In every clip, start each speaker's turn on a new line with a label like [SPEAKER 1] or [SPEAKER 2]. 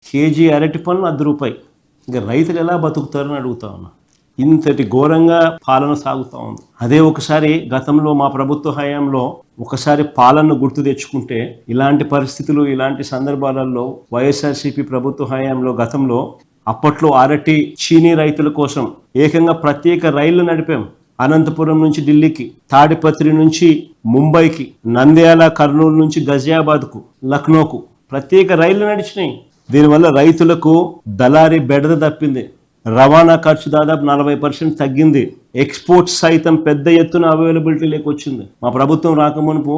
[SPEAKER 1] KG అరటి పళ్ళు ₹1. ఇంకా రైతులు ఎలా బతుకుతారని అడుగుతా ఉన్నా. ఇంతటి ఘోరంగా పాలన సాగుతూ ఉంది. అదే ఒకసారి గతంలో మా ప్రభుత్వ హయాంలో ఒకసారి పాలనను గుర్తు తెచ్చుకుంటే ఇలాంటి పరిస్థితులు ఇలాంటి సందర్భాలలో వైఎస్ఆర్సీపీ ప్రభుత్వ హయాంలో గతంలో అప్పట్లో అరటి చీనీ రైతుల కోసం ఏకంగా ప్రత్యేక రైళ్లు నడిపాం. అనంతపురం నుంచి ఢిల్లీకి, తాడిపత్రి నుంచి ముంబైకి, నంద్యాల కర్నూలు నుంచి గజియాబాద్కు, లక్నోకు ప్రత్యేక రైళ్లు నడిచినాయి. దీనివల్ల రైతులకు దళారీ బెడద తప్పింది. రవాణా ఖర్చు దాదాపు 40% తగ్గింది. ఎక్స్పోర్ట్స్ సైతం పెద్ద ఎత్తున అవైలబిలిటీ లేకొచ్చింది. మా ప్రభుత్వం రాకమునుపు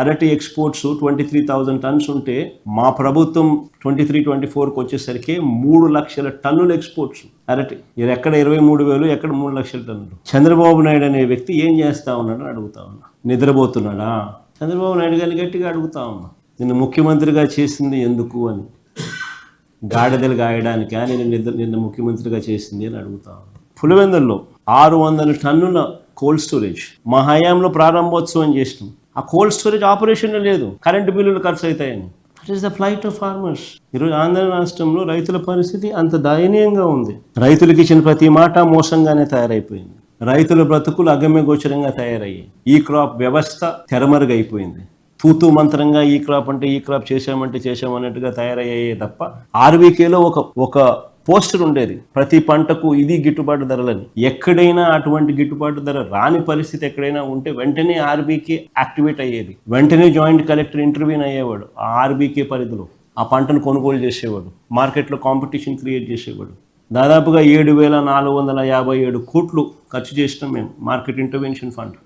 [SPEAKER 1] అరటి ఎక్స్పోర్ట్స్ 23,000 టన్స్ ఉంటే మా ప్రభుత్వం 23-24కి వచ్చేసరికి 3 లక్షల టన్నులు ఎక్స్పోర్ట్స్ అరటి. ఇది ఎక్కడ 23,000, ఎక్కడ 3 లక్షల టన్నులు. చంద్రబాబు నాయుడు అనే వ్యక్తి ఏం చేస్తా ఉన్నాడని అడుగుతా ఉన్నా. నిద్రపోతున్నాడా? చంద్రబాబు నాయుడు గారిని గట్టిగా అడుగుతా ఉన్నా, నిన్ను ముఖ్యమంత్రిగా చేసింది ఎందుకు అని. గాడిదలు గాయడానికి నిన్న ముఖ్యమంత్రిగా చేసింది అని అడుగుతా. పులివెందుల్లో 600 టన్నుల కోల్డ్ స్టోరేజ్ మా హయాంలో ప్రారంభోత్సవం చేసినాం. ఆ కోల్డ్ స్టోరేజ్ ఆపరేషన్ లేదు, కరెంటు బిల్లులు ఖర్చు అవుతాయని. That is the flight of farmers. ఈరోజు ఆంధ్ర రాష్ట్రంలో రైతుల పరిస్థితి అంత దయనీయంగా ఉంది. రైతులకు ఇచ్చిన ప్రతి మాట మోసంగానే తయారైపోయింది. రైతుల బ్రతుకులు అగమ్య గోచరంగా తయారయ్యాయి. ఈ క్రాప్ వ్యవస్థ తెరమరుగైపోయింది. తూతూ మంత్రంగా ఈ క్రాప్ అంటే ఈ క్రాప్ చేశామన్నట్టుగా తయారయ్యాయే తప్ప ఆర్బీకేలో ఒక పోస్టర్ ఉండేది, ప్రతి పంటకు ఇది గిట్టుబాటు ధరలని. ఎక్కడైనా అటువంటి గిట్టుబాటు ధర రాని పరిస్థితి ఎక్కడైనా ఉంటే వెంటనే ఆర్బీకే యాక్టివేట్ అయ్యేది. వెంటనే జాయింట్ కలెక్టర్ ఇంటర్వ్యూన్ అయ్యేవాడు. ఆ ఆర్బీకే పరిధిలో ఆ పంటను కొనుగోలు చేసేవాడు. మార్కెట్లో కాంపిటీషన్ క్రియేట్ చేసేవాడు. దాదాపుగా 7,457 కోట్లు ఖర్చు చేసినాం మేము మార్కెట్ ఇంటర్వెన్షన్ ఫండ్.